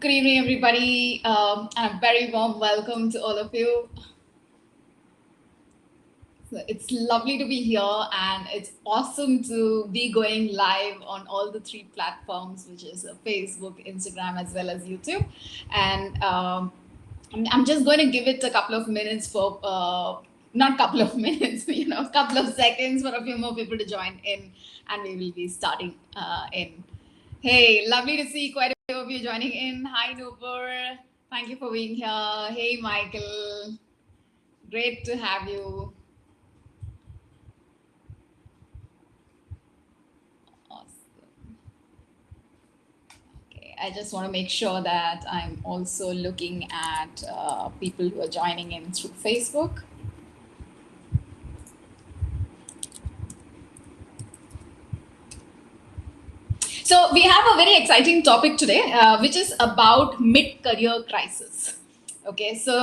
Good evening, everybody, and a very warm welcome to all of you. So it's lovely to be here, and it's awesome to be going live on all the three platforms, which is Facebook, Instagram, as well as YouTube. And I'm just going to give it a couple of minutes for, not couple of minutes, a couple of seconds for a few more people to join in, and we will be starting in. Hey, lovely to see quite a few of you joining in. Hi, Noor. Thank you for being here. Hey, Michael. Great to have you. Awesome. Okay, I just want to make sure that I'm also looking at people who are joining in through Facebook. So we have a very exciting topic today, which is about mid-career crisis. Okay, so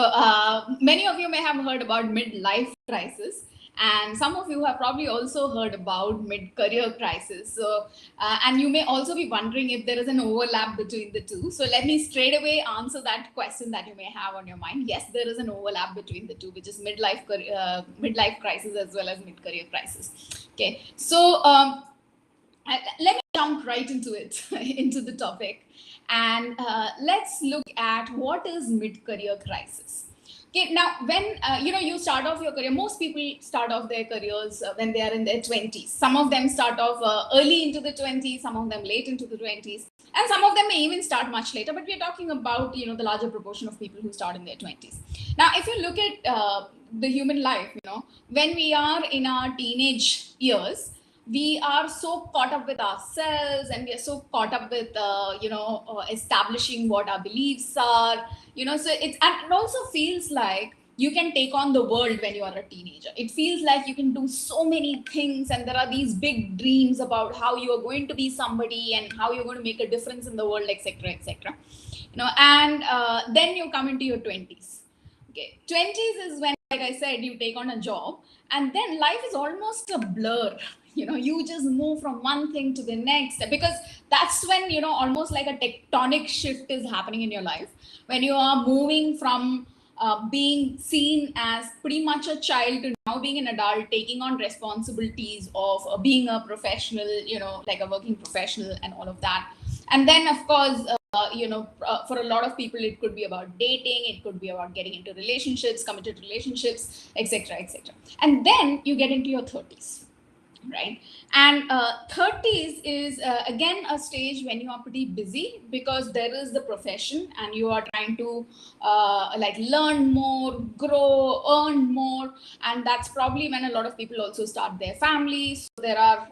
many of you may have heard about midlife crisis, and some of you have probably also heard about mid-career crisis. So, and you may also be wondering if there is an overlap between the two. So let me straight away answer that question that you may have on your mind. Yes, there is an overlap between the two, which is midlife crisis as well as mid-career crisis. Okay, so let me jump right into it, into the topic, and let's look at what is mid-career crisis. Okay, now when you start off your career, most people start off their careers when they are in their 20s. Some of them start off early into the 20s, some of them late into the 20s, and some of them may even start much later. But we're talking about the larger proportion of people who start in their 20s. Now, if you look at the human life, when we are in our teenage years, we are so caught up with ourselves, and we are so caught up with establishing what our beliefs are. So it also feels like you can take on the world when you are a teenager. It feels like you can do so many things, and there are these big dreams about how you are going to be somebody and how you're going to make a difference in the world, etc., etc. And then you come into your 20s. Okay, 20s is when, like I said, you take on a job, and then life is almost a blur. You just move from one thing to the next, because that's when almost like a tectonic shift is happening in your life, when you are moving from being seen as pretty much a child to now being an adult, taking on responsibilities of being a professional, like a working professional and all of that. And then, of course, for a lot of people, it could be about dating, it could be about getting into relationships, committed relationships, etc., etc. And then you get into your 30s, right? And 30s is again a stage when you are pretty busy, because there is the profession and you are trying to like learn more, grow, earn more. And that's probably when a lot of people also start their families. So there are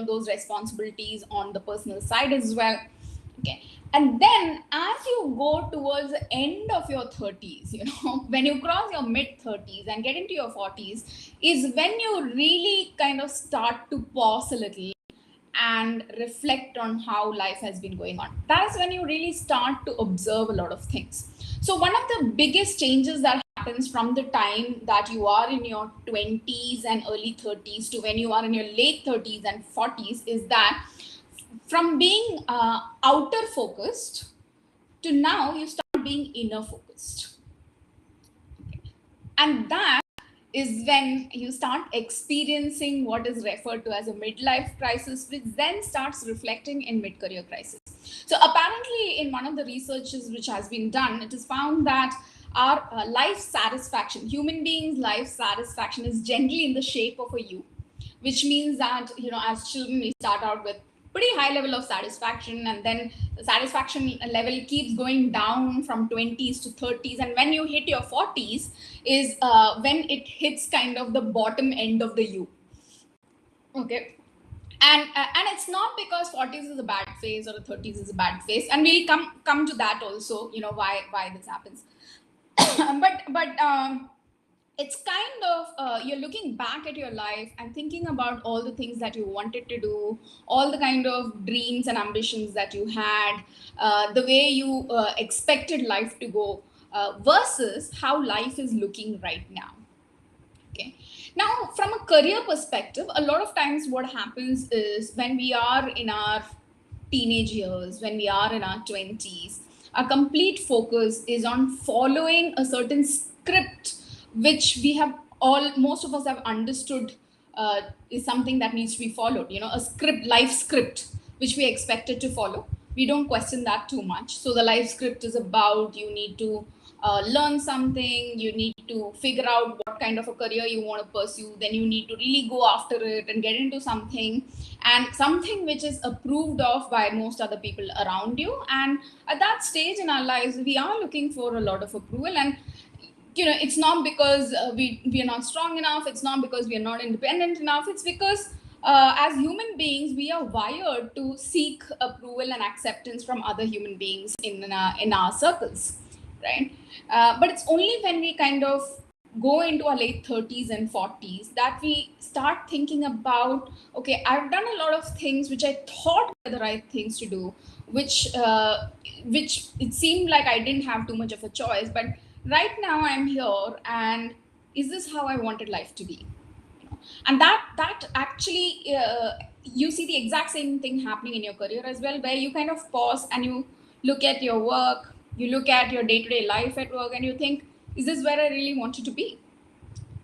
those responsibilities on the personal side as well. Okay, and then as you go towards the end of your 30s, when you cross your mid 30s and get into your 40s, is when you really kind of start to pause a little and reflect on how life has been going on. That's when you really start to observe a lot of things. So one of the biggest changes that happens from the time that you are in your 20s and early 30s to when you are in your late 30s and 40s is that from being outer focused to now you start being inner focused. And that is when you start experiencing what is referred to as a midlife crisis, which then starts reflecting in mid-career crisis. So apparently in one of the researches which has been done, it is found that our life satisfaction, human beings' life satisfaction, is generally in the shape of a U, which means that as children we start out with pretty high level of satisfaction, and then the satisfaction level keeps going down from 20s to 30s, and when you hit your 40s is when it hits kind of the bottom end of the U. Okay, and it's not because 40s is a bad phase or the 30s is a bad phase, and we'll come to that also, why this happens. but it's kind of you're looking back at your life and thinking about all the things that you wanted to do, all the kind of dreams and ambitions that you had, the way you expected life to go, versus how life is looking right now. Okay, now from a career perspective, a lot of times what happens is when we are in our teenage years, when we are in our 20s, Our complete focus is on following a certain script, which we have most of us have understood is something that needs to be followed. A script, life script, which we expected to follow. We don't question that too much. So the life script is about, you need to learn something, you need to figure out what kind of a career you want to pursue, then you need to really go after it and get into something, and something which is approved of by most other people around you. And at that stage in our lives, we are looking for a lot of approval. And it's not because we are not strong enough, it's not because we are not independent enough, it's because as human beings, we are wired to seek approval and acceptance from other human beings in our circles, right? But it's only when we kind of go into our late 30s and 40s that we start thinking about, okay, I've done a lot of things which I thought were the right things to do, which it seemed like I didn't have too much of a choice, but right now I'm here, and is this how I wanted life to be? And that actually, you see the exact same thing happening in your career as well, where you kind of pause and you look at your work, you look at your day-to-day life at work, and you think, is this where I really wanted to be?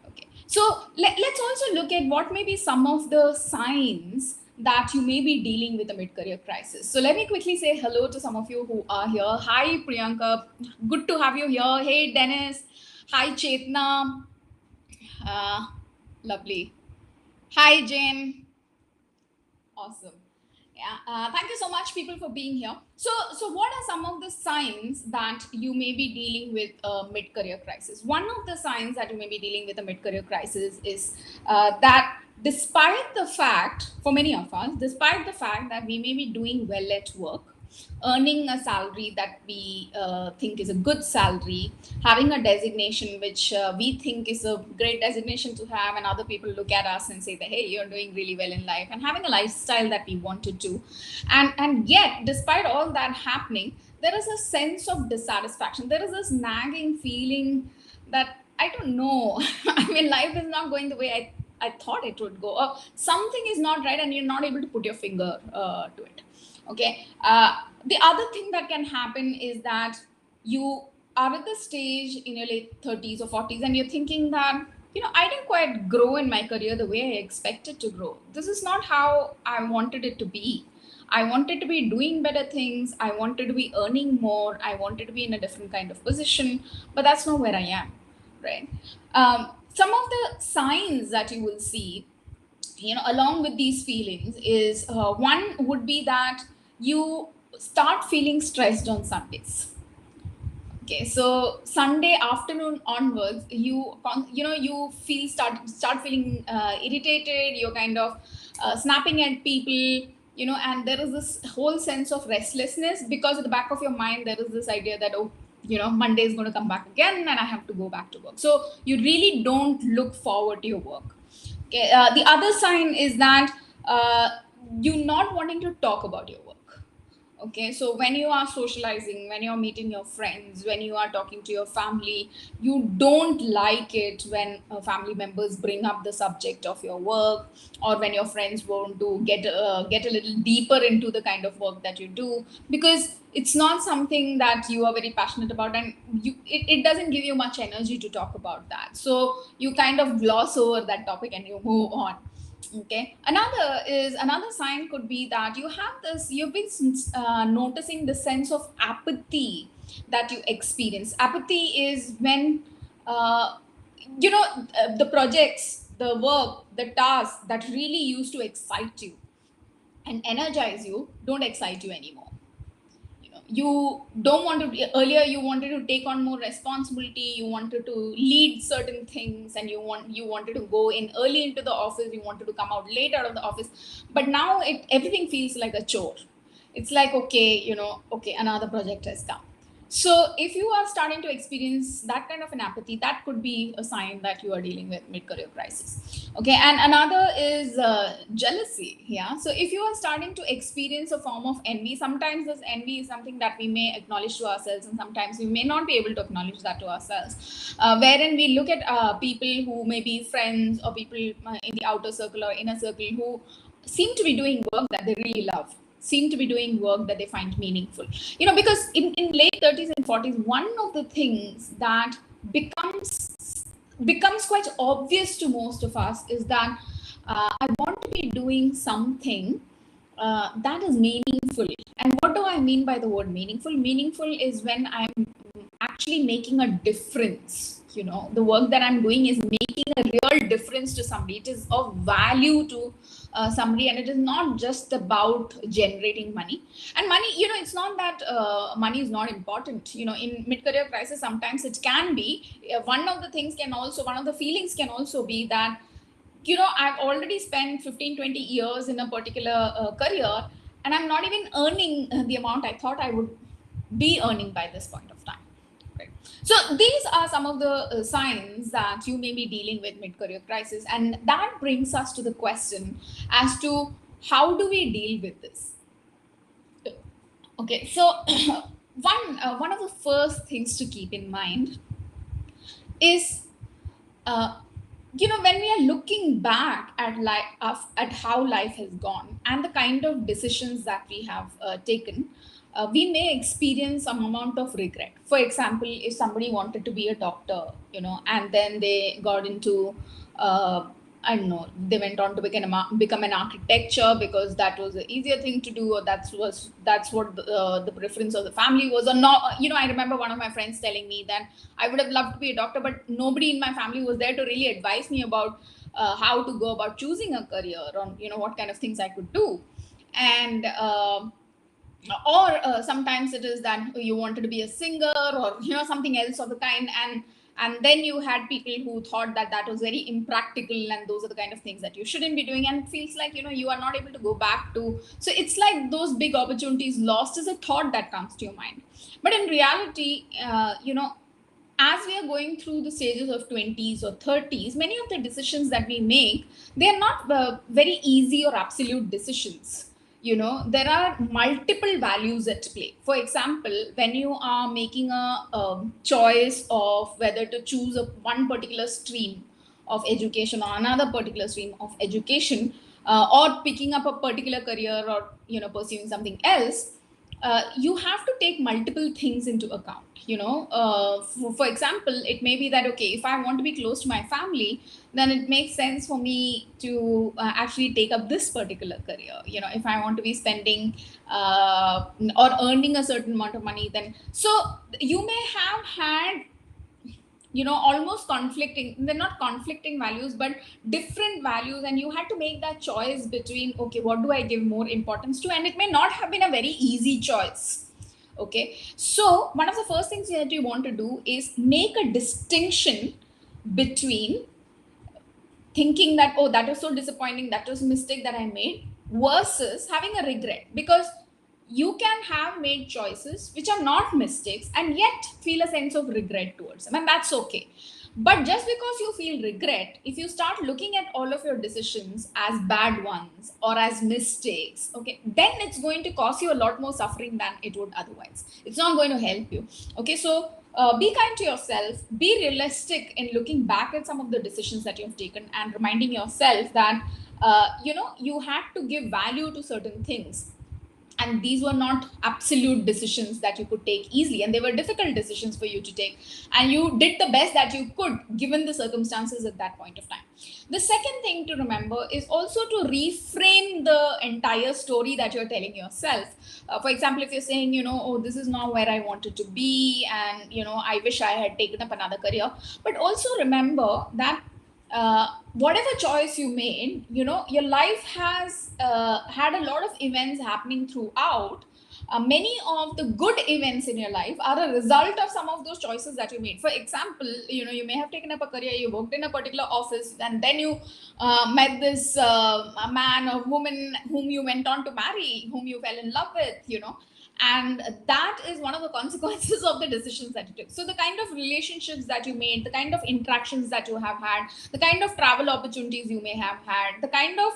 Okay, so let's also look at what may be some of the signs that you may be dealing with a mid-career crisis. So let me quickly say hello to some of you who are here. Hi Priyanka, good to have you here. Hey Dennis, hi Chetna, uh, lovely. Hi Jane, awesome. Yeah, thank you so much, people, for being here. So what are some of the signs that you may be dealing with a mid-career crisis? One of the signs that you may be dealing with a mid-career crisis is that despite the fact, for many of us, despite the fact that we may be doing well at work, earning a salary that we think is a good salary, having a designation which we think is a great designation to have, and other people look at us and say that, hey, you're doing really well in life, and having a lifestyle that we want to do. And yet, despite all that happening, there is a sense of dissatisfaction. There is this nagging feeling that, I don't know, I mean, life is not going the way I thought it would go, or something is not right, and you're not able to put your finger to it. Okay. The other thing that can happen is that you are at the stage in your late 30s or 40s, and you're thinking that, I didn't quite grow in my career the way I expected to grow. This is not how I wanted it to be. I wanted to be doing better things. I wanted to be earning more. I wanted to be in a different kind of position, but that's not where I am, right? Some of the signs that you will see, along with these feelings is, one would be that you start feeling stressed on Sundays. Okay, so Sunday afternoon onwards, you start feeling irritated. You're kind of snapping at people, and there is this whole sense of restlessness, because at the back of your mind there is this idea that, oh, Monday is going to come back again and I have to go back to work. So you really don't look forward to your work. Okay, the other sign is that you not wanting to talk about your work. Okay, so when you are socializing, when you're meeting your friends, when you are talking to your family, you don't like it when family members bring up the subject of your work, or when your friends want to get a little deeper into the kind of work that you do, because it's not something that you are very passionate about, and it doesn't give you much energy to talk about that. So you kind of gloss over that topic and you move on. Okay, another sign could be that you've been noticing the sense of apathy that you experience. Apathy is when the projects, the work, the tasks that really used to excite you and energize you don't excite you anymore. You don't want to be, earlier you wanted to take on more responsibility, you wanted to lead certain things, and you wanted to go in early into the office, you wanted to come out late out of the office, but now everything feels like a chore. It's like, okay, another project has come. So if you are starting to experience that kind of an apathy, that could be a sign that you are dealing with mid-career crisis. Okay, and another is jealousy. Yeah, so if you are starting to experience a form of envy, sometimes this envy is something that we may acknowledge to ourselves, and sometimes we may not be able to acknowledge that to ourselves, wherein we look at people who may be friends, or people in the outer circle or inner circle, who seem to be doing work that they really love. seem to be doing work that they find meaningful. Because in late 30s and 40s, one of the things that becomes quite obvious to most of us is that I want to be doing something that is meaningful. And what do I mean by the word meaningful? Meaningful is when I'm actually making a difference. The work that I'm doing is making a real difference to somebody. It is of value to somebody, and it is not just about generating money. And money, it's not that money is not important. In mid-career crisis, sometimes it can be. One of the feelings can also be that, I've already spent 15, 20 years in a particular career, and I'm not even earning the amount I thought I would be earning by this point of time. Right. So these are some of the signs that you may be dealing with mid-career crisis. And that brings us to the question as to how do we deal with this? Okay, so one of the first things to keep in mind is when we are looking back at at how life has gone and the kind of decisions that we have taken, we may experience some amount of regret. For example, if somebody wanted to be a doctor, and then they got into I don't know, they went on to become an architecture because that was the easier thing to do, or that's what the preference of the family was, or not. I remember one of my friends telling me that I would have loved to be a doctor, but nobody in my family was there to really advise me about how to go about choosing a career, or what kind of things I could do. And or sometimes it is that you wanted to be a singer, or something else of the kind, and then you had people who thought that that was very impractical, and those are the kind of things that you shouldn't be doing, and it feels like you are not able to go back to. So it's like those big opportunities lost is a thought that comes to your mind. But in reality, as we are going through the stages of 20s or 30s, many of the decisions that we make, they are not very easy or absolute decisions. There are multiple values at play. For example, when you are making a choice of whether to choose one particular stream of education or another particular stream of education, or picking up a particular career, or pursuing something else, you have to take multiple things into account. For example, it may be that, okay, if I want to be close to my family, then it makes sense for me to actually take up this particular career. If I want to be spending or earning a certain amount of money, then so you may have had almost conflicting, they're not conflicting values, but different values, and you had to make that choice between, okay, what do I give more importance to? And it may not have been a very easy choice. Okay, so one of the first things that you want to do is make a distinction between thinking that, oh, that was so disappointing, that was a mistake that I made, versus having a regret. Because you can have made choices which are not mistakes and yet feel a sense of regret towards them, and that's okay. But just because you feel regret, if you start looking at all of your decisions as bad ones or as mistakes, okay, then it's going to cause you a lot more suffering than it would otherwise. It's not going to help you. Okay, so be kind to yourself, be realistic in looking back at some of the decisions that you've taken, and reminding yourself that you had to give value to certain things, and these were not absolute decisions that you could take easily, and they were difficult decisions for you to take, and you did the best that you could given the circumstances at that point of time. The second thing to remember is also to reframe the entire story that you're telling yourself. For example, if you're saying, oh, this is not where I wanted to be, and I wish I had taken up another career, but also remember that whatever choice you made, your life has had a lot of events happening throughout. Many of the good events in your life are a result of some of those choices that you made. For example, you may have taken up a career, you worked in a particular office, and then you met this a man or woman whom you went on to marry, whom you fell in love with, and that is one of the consequences of the decisions that you took. So the kind of relationships that you made, the kind of interactions that you have had, the kind of travel opportunities you may have had, the kind of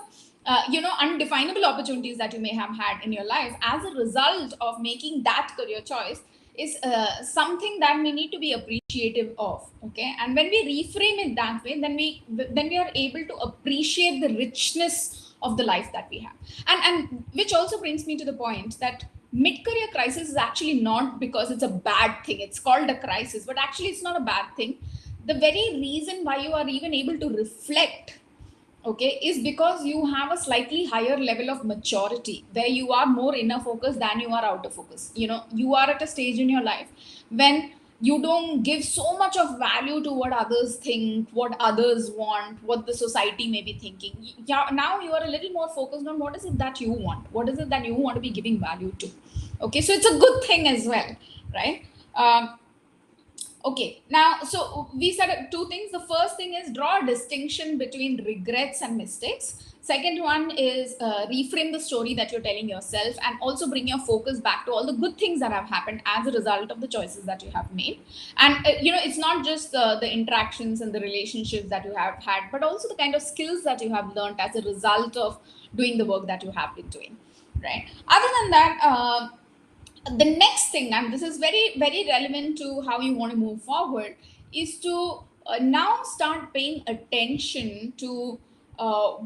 undefinable opportunities that you may have had in your life as a result of making that career choice is something that we need to be appreciative of. Okay, and when we reframe it that way, then we are able to appreciate the richness of the life that we have. And which also brings me to the point that mid-career crisis is actually not because it's a bad thing. It's called a crisis, but actually it's not a bad thing. The very reason why you are even able to reflect, okay, is because you have a slightly higher level of maturity where you are more inner focus than you are outer focus. You are at a stage in your life when you don't give so much of value to what others think, what others want, what the society may be thinking. Yeah, now you are a little more focused on what is it that you want, what is it that you want to be giving value to. Okay, so it's a good thing as well, right? Okay, now, so we said two things. The first thing is draw a distinction between regrets and mistakes. Second one is reframe the story that you're telling yourself, and also bring your focus back to all the good things that have happened as a result of the choices that you have made. And, it's not just the interactions and the relationships that you have had, but also the kind of skills that you have learned as a result of doing the work that you have been doing, right? Other than that, the next thing, and this is very very relevant to how you want to move forward, is to now start paying attention to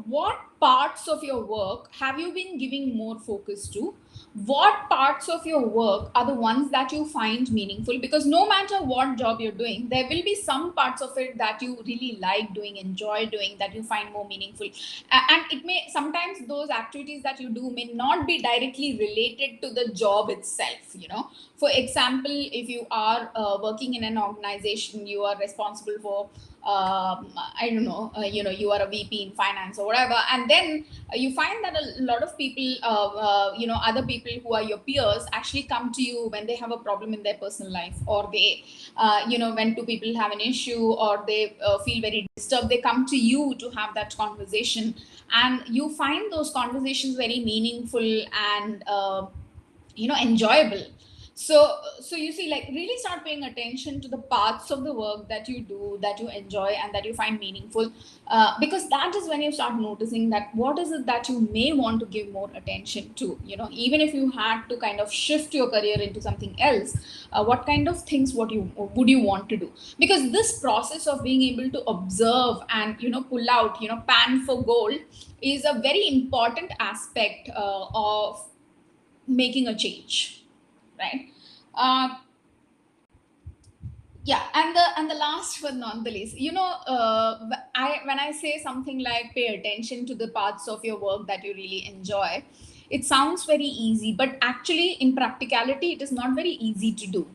what parts of your work have you been giving more focus to, what parts of your work are the ones that you find meaningful, because no matter what job you're doing, there will be some parts of it that you really like doing, enjoy doing, that you find more meaningful. And it may sometimes those activities that you do may not be directly related to the job itself. For example, if you are working in an organization, you are responsible for I don't know, you are a VP in finance or whatever, and then you find that a lot of people, other people who are your peers actually come to you when they have a problem in their personal life, or they, when two people have an issue, or they feel very disturbed, they come to you to have that conversation, and you find those conversations very meaningful and enjoyable. So you see, like, really start paying attention to the parts of the work that you do, that you enjoy, and that you find meaningful, because that is when you start noticing that what is it that you may want to give more attention to. Even if you had to kind of shift your career into something else, what kind of things would you want to do? Because this process of being able to observe and pull out, pan for gold, is a very important aspect of making a change, right? uh, yeah, and the last but not the least, when I say something like pay attention to the parts of your work that you really enjoy, it sounds very easy, but actually in practicality it is not very easy to do.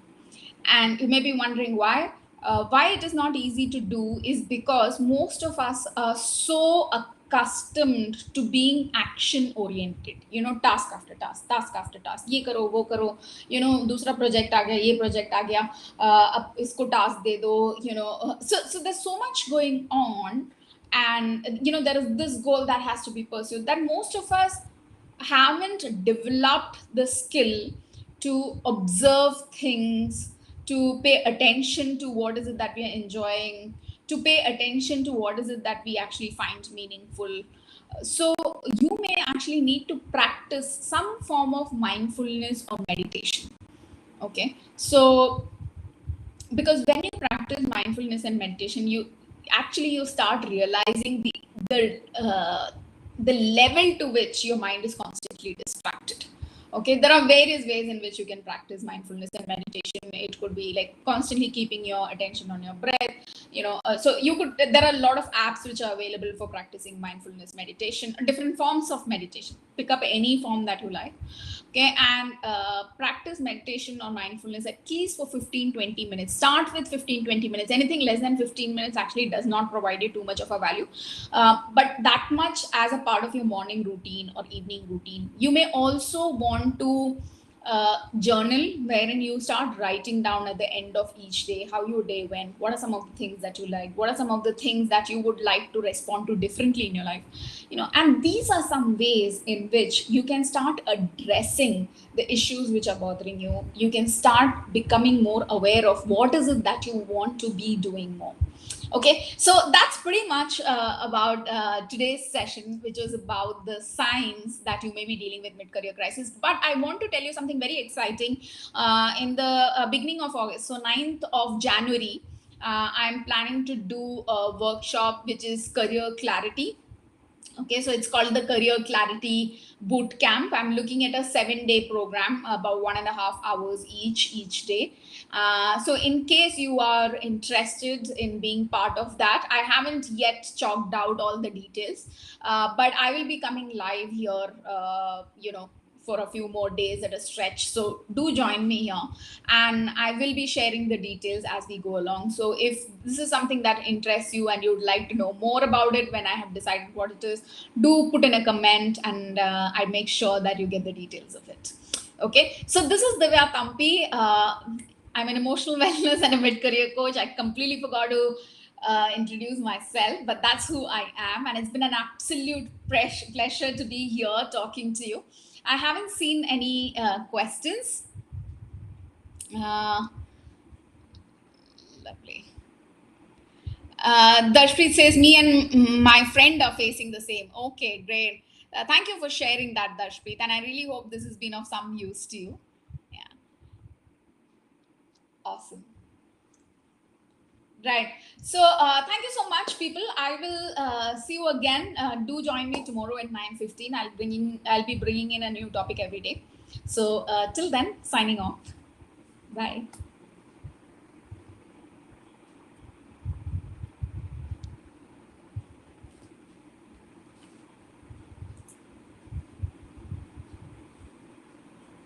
And you may be wondering why. Why it is not easy to do is because most of us are so accustomed to being action oriented. Task after task, task after task. ये करो, वो करो. दूसरा project आ गया, ये project आ गया. अब इसको task दे दो. So there's so much going on, and there is this goal that has to be pursued, that most of us haven't developed the skill to observe things, to pay attention to what is it that we are enjoying, to pay attention to what is it that we actually find meaningful. So you may actually need to practice some form of mindfulness or meditation. Okay, so because when you practice mindfulness and meditation, you start realizing the level to which your mind is constantly distracted. Okay, there are various ways in which you can practice mindfulness and meditation. It could be like constantly keeping your attention on your breath. So there are a lot of apps which are available for practicing mindfulness meditation, different forms of meditation. Pick up any form that you like. Okay, and practice meditation or mindfulness at least for 15-20 minutes. Start with 15-20 minutes. Anything less than 15 minutes actually does not provide you too much of a value, but that much as a part of your morning routine or evening routine. You may also want to journal, wherein you start writing down at the end of each day how your day went, what are some of the things that you like, what are some of the things that you would like to respond to differently in your life. And these are some ways in which you can start addressing the issues which are bothering you. You can start becoming more aware of what is it that you want to be doing more. Okay, so that's pretty much about today's session, which was about the signs that you may be dealing with mid-career crisis. But I want to tell you something very exciting. In the beginning of August, so 9th of January, I'm planning to do a workshop which is career clarity. Okay, so it's called the Career Clarity Boot Camp. I'm looking at a 7-day program, about 1.5 hours each day. So, in case you are interested in being part of that, I haven't yet chalked out all the details, but I will be coming live here, for a few more days at a stretch. So, do join me here, and I will be sharing the details as we go along. So, if this is something that interests you and you'd like to know more about it when I have decided what it is, do put in a comment, and I make sure that you get the details of it. Okay, so this is Divya Tampi. I'm an emotional wellness and a mid-career coach. I completely forgot to introduce myself, but that's who I am, and it's been an absolute pleasure to be here talking to you. I haven't seen any questions. Uh, Lovely. Dashpreet says, me and my friend are facing the same. Okay, great. Thank you for sharing that, Dashpreet. And I really hope this has been of some use to you. Yeah, awesome. Right. So thank you so much, people. I will see you again. Do join me tomorrow at 9:15. I'll be bringing in a new topic every day. So till then, signing off. Bye.